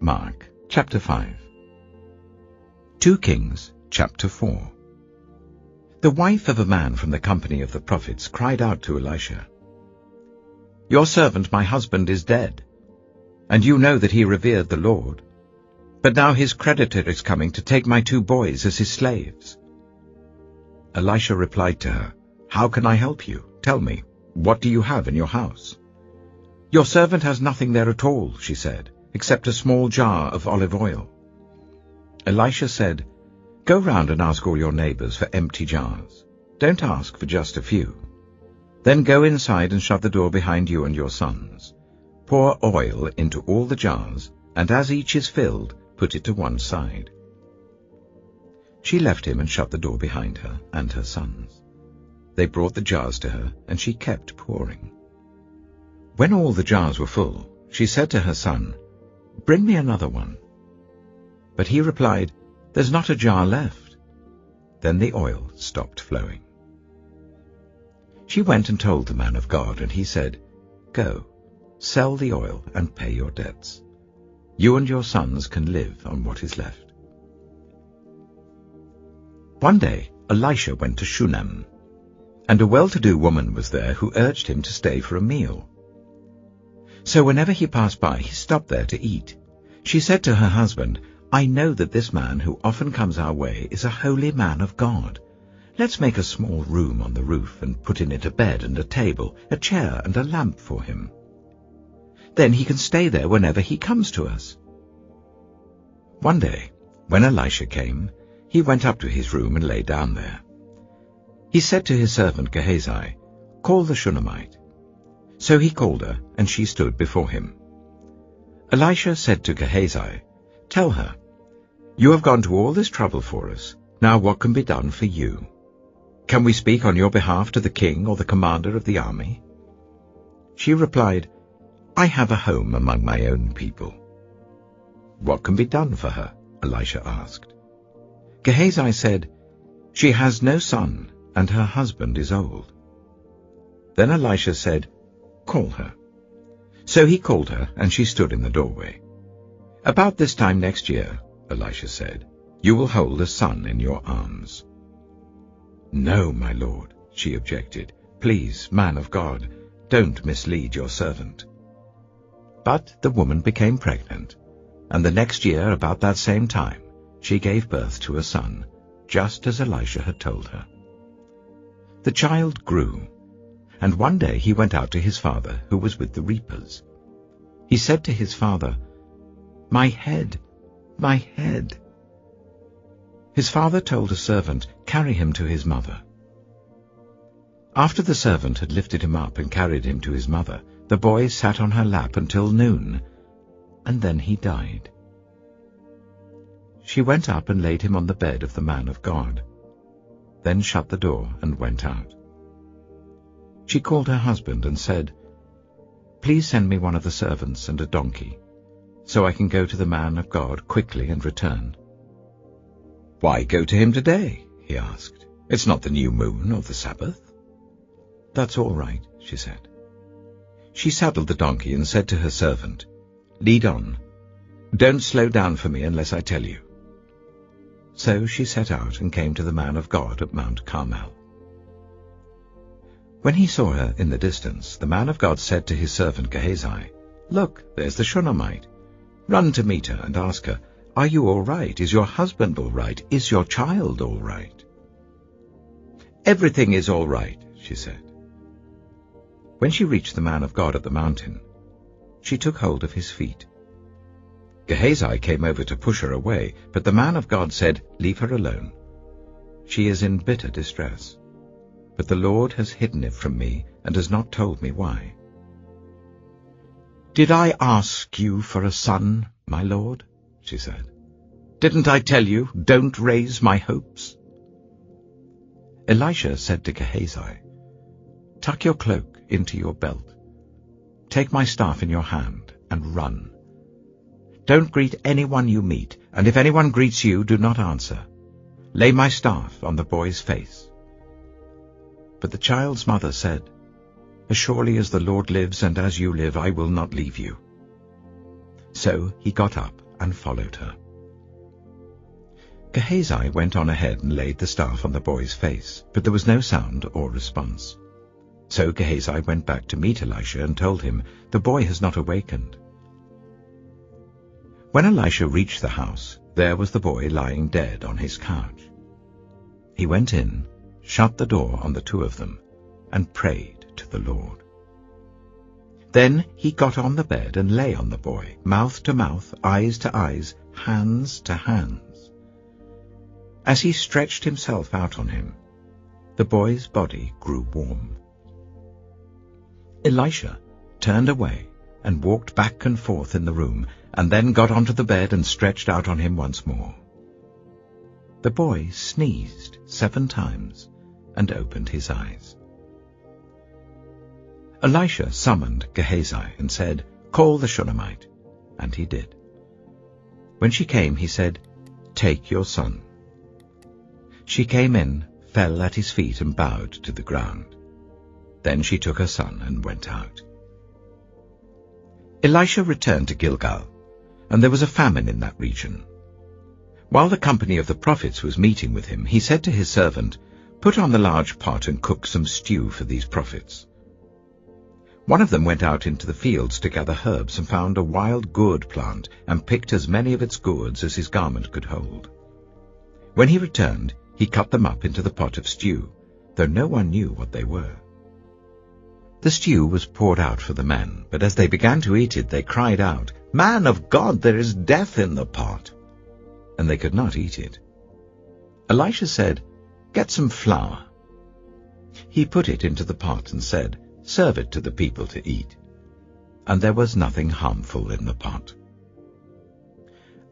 Mark chapter 5. 2 Kings chapter 4. The wife of a man from the company of the prophets cried out to Elisha, "Your servant, my husband, is dead, and you know that he revered the Lord. But now his creditor is coming to take my 2 boys as his slaves." Elisha replied to her, "How can I help you? Tell me, what do you have in your house?" "Your servant has nothing there at all," she said, "except a small jar of olive oil." Elisha said, "Go round and ask all your neighbors for empty jars. Don't ask for just a few. Then go inside and shut the door behind you and your sons. Pour oil into all the jars, and as each is filled, put it to one side." She left him and shut the door behind her and her sons. They brought the jars to her, and she kept pouring. When all the jars were full, she said to her son, "Bring me another one." But he replied, "There's not a jar left." Then the oil stopped flowing. She went and told the man of God, and he said, "Go, sell the oil and pay your debts. You and your sons can live on what is left." One day Elisha went to Shunem, and a well-to-do woman was there who urged him to stay for a meal. So whenever he passed by, he stopped there to eat. She said to her husband, "I know that this man who often comes our way is a holy man of God. Let's make a small room on the roof and put in it a bed and a table, a chair and a lamp for him. Then he can stay there whenever he comes to us." One day, when Elisha came, he went up to his room and lay down there. He said to his servant Gehazi, "Call the Shunammite." So he called her, and she stood before him. Elisha said to Gehazi, "Tell her, you have gone to all this trouble for us. Now what can be done for you? Can we speak on your behalf to the king or the commander of the army?" She replied, "I have a home among my own people." "What can be done for her?" Elisha asked. Gehazi said, "She has no son, and her husband is old." Then Elisha said, "Call her." So he called her, and she stood in the doorway. "About this time next year," Elisha said, "you will hold a son in your arms." "No, my lord," she objected. "Please, man of God, don't mislead your servant." But the woman became pregnant, and the next year, about that same time, she gave birth to a son, just as Elisha had told her. The child grew, and one day he went out to his father, who was with the reapers. He said to his father, "My head, my head." His father told a servant, "Carry him to his mother." After the servant had lifted him up and carried him to his mother, the boy sat on her lap until noon, and then he died. She went up and laid him on the bed of the man of God, then shut the door and went out. She called her husband and said, "Please send me one of the servants and a donkey, so I can go to the man of God quickly and return." "Why go to him today?" he asked. "It's not the new moon or the Sabbath." "That's all right," she said. She saddled the donkey and said to her servant, "Lead on. Don't slow down for me unless I tell you." So she set out and came to the man of God at Mount Carmel. When he saw her in the distance, the man of God said to his servant Gehazi, "Look, there's the Shunammite. Run to meet her and ask her, 'Are you all right? Is your husband all right? Is your child all right?'" "Everything is all right," she said. When she reached the man of God at the mountain, she took hold of his feet. Gehazi came over to push her away, but the man of God said, "Leave her alone. She is in bitter distress, but the Lord has hidden it from me and has not told me why." "Did I ask you for a son, my lord?" she said. "Didn't I tell you, don't raise my hopes?" Elisha said to Gehazi, Tuck your cloak into your belt. Take my staff in your hand and run. Don't greet anyone you meet, and if anyone greets you, do not answer. Lay my staff on the boy's face." But the child's mother said, "As surely as the Lord lives and as you live, I will not leave you." So he got up and followed her. Gehazi went on ahead and laid the staff on the boy's face, but there was no sound or response. So Gehazi went back to meet Elisha and told him, "The boy has not awakened." When Elisha reached the house, there was the boy lying dead on his couch. He went in, shut the door on the two of them, and prayed to the Lord. Then he got on the bed and lay on the boy, mouth to mouth, eyes to eyes, hands to hands. As he stretched himself out on him, the boy's body grew warm. Elisha turned away and walked back and forth in the room, and then got onto the bed and stretched out on him once more. The boy sneezed 7 times and opened his eyes. Elisha summoned Gehazi and said, "Call the Shunammite," and he did. When she came, he said, "Take your son." She came in, fell at his feet and bowed to the ground. Then she took her son and went out. Elisha returned to Gilgal, and there was a famine in that region. While the company of the prophets was meeting with him, he said to his servant, "Put on the large pot and cook some stew for these prophets." One of them went out into the fields to gather herbs and found a wild gourd plant and picked as many of its gourds as his garment could hold. When he returned, he cut them up into the pot of stew, though no one knew what they were. The stew was poured out for the men, but as they began to eat it, they cried out, "Man of God, there is death in the pot!" And they could not eat it. Elisha said, "Get some flour." He put it into the pot and said, "Serve it to the people to eat." And there was nothing harmful in the pot.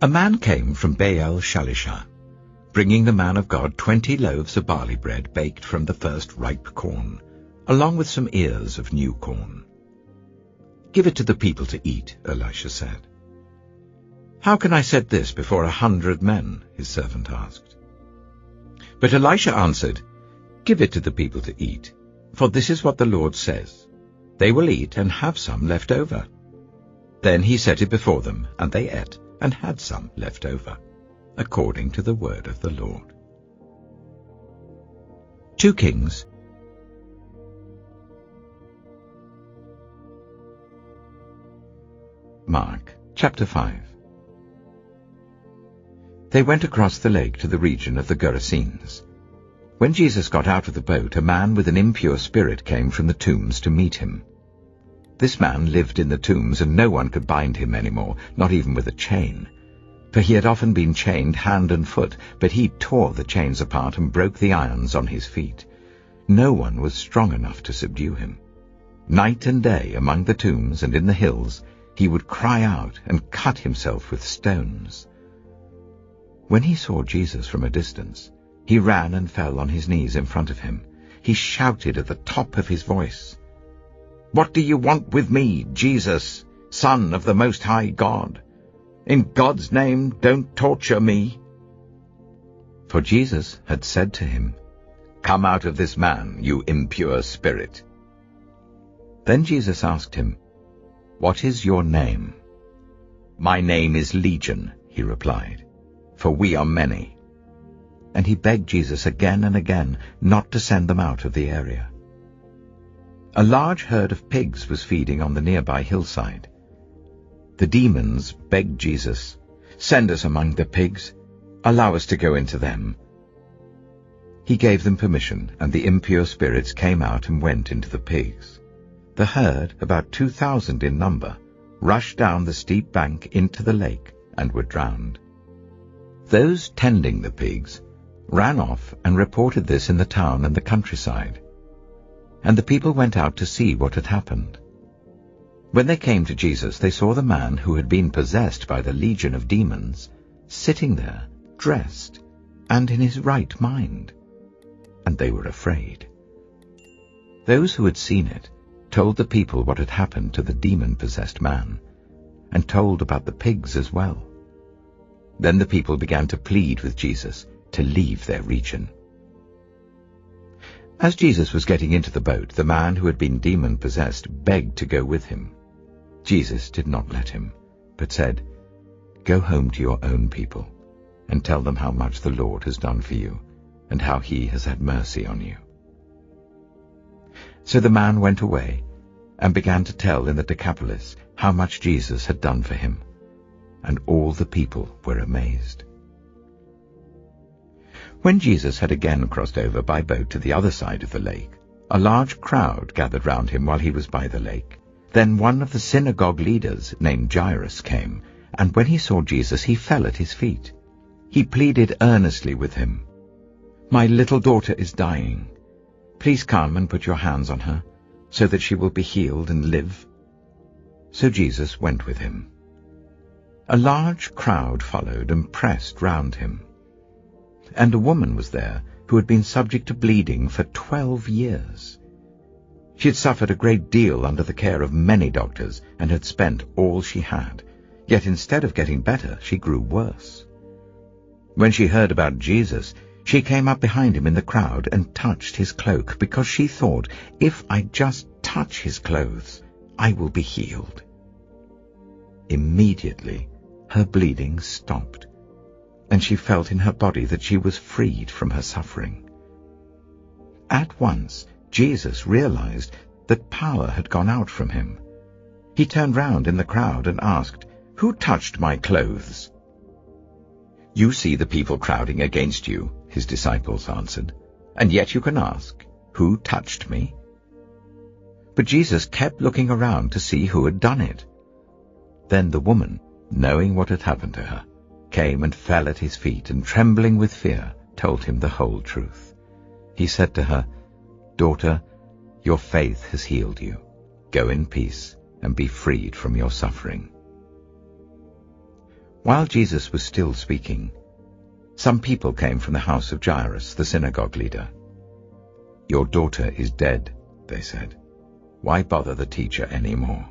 A man came from Baal-Shalisha, bringing the man of God 20 loaves of barley bread baked from the first ripe corn, along with some ears of new corn. "Give it to the people to eat," Elisha said. "How can I set this before 100 men?" his servant asked. But Elisha answered, "Give it to the people to eat, for this is what the Lord says. They will eat and have some left over." Then he set it before them, and they ate and had some left over, according to the word of the Lord. 2 Kings Mark chapter 5. They went across the lake to the region of the Gerasenes. When Jesus got out of the boat, a man with an impure spirit came from the tombs to meet him. This man lived in the tombs, and no one could bind him anymore, not even with a chain. For he had often been chained hand and foot, but he tore the chains apart and broke the irons on his feet. No one was strong enough to subdue him. Night and day among the tombs and in the hills, he would cry out and cut himself with stones. When he saw Jesus from a distance, he ran and fell on his knees in front of him. He shouted at the top of his voice, "What do you want with me, Jesus, Son of the Most High God? In God's name, don't torture me." For Jesus had said to him, "Come out of this man, you impure spirit." Then Jesus asked him, "What is your name?" "My name is Legion," he replied, "for we are many." And he begged Jesus again and again not to send them out of the area. A large herd of pigs was feeding on the nearby hillside. The demons begged Jesus, "Send us among the pigs. Allow us to go into them." He gave them permission, and the impure spirits came out and went into the pigs. The herd, about 2,000 in number, rushed down the steep bank into the lake and were drowned. Those tending the pigs ran off and reported this in the town and the countryside. And the people went out to see what had happened. When they came to Jesus, they saw the man who had been possessed by the legion of demons sitting there, dressed, and in his right mind, and they were afraid. Those who had seen it told the people what had happened to the demon-possessed man, and told about the pigs as well. Then the people began to plead with Jesus to leave their region. As Jesus was getting into the boat, the man who had been demon-possessed begged to go with him. Jesus did not let him, but said, "Go home to your own people, and tell them how much the Lord has done for you, and how he has had mercy on you." So the man went away and began to tell in the Decapolis how much Jesus had done for him, and all the people were amazed. When Jesus had again crossed over by boat to the other side of the lake, a large crowd gathered round him while he was by the lake. Then one of the synagogue leaders, named Jairus, came, and when he saw Jesus, he fell at his feet. He pleaded earnestly with him, "My little daughter is dying. Please come and put your hands on her, so that she will be healed and live." So Jesus went with him. A large crowd followed and pressed round him. And a woman was there who had been subject to bleeding for 12 years. She had suffered a great deal under the care of many doctors and had spent all she had. Yet instead of getting better, she grew worse. When she heard about Jesus, she came up behind him in the crowd and touched his cloak, because she thought, "If I just touch his clothes, I will be healed." Immediately, her bleeding stopped, and she felt in her body that she was freed from her suffering. At once, Jesus realized that power had gone out from him. He turned round in the crowd and asked, "Who touched my clothes?" "You see the people crowding against you," his disciples answered, "and yet you can ask, 'Who touched me?'" But Jesus kept looking around to see who had done it. Then the woman, knowing what had happened to her, came and fell at his feet, and trembling with fear, told him the whole truth. He said to her, "Daughter, your faith has healed you. Go in peace and be freed from your suffering." While Jesus was still speaking, some people came from the house of Jairus, the synagogue leader. "Your daughter is dead," they said. "Why bother the teacher any more?"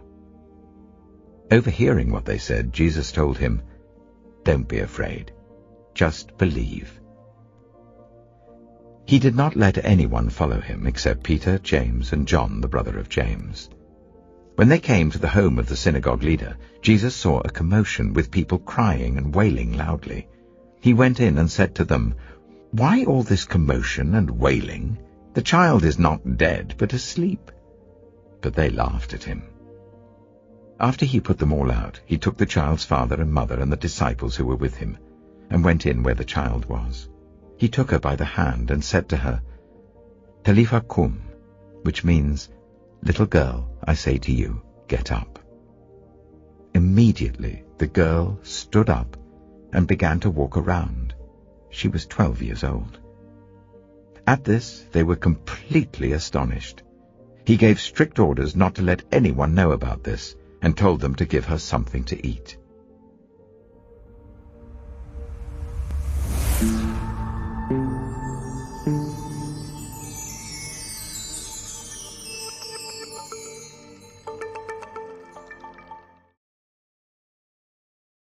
Overhearing what they said, Jesus told him, "Don't be afraid. Just believe." He did not let anyone follow him except Peter, James, and John, the brother of James. When they came to the home of the synagogue leader, Jesus saw a commotion with people crying and wailing loudly. He went in and said to them, "Why all this commotion and wailing? The child is not dead, but asleep." But they laughed at him. After he put them all out, he took the child's father and mother and the disciples who were with him, and went in where the child was. He took her by the hand and said to her, "Talitha cum," which means, "Little girl, I say to you, get up." Immediately the girl stood up and began to walk around. She was 12 years old. At this they were completely astonished. He gave strict orders not to let anyone know about this, and told them to give her something to eat.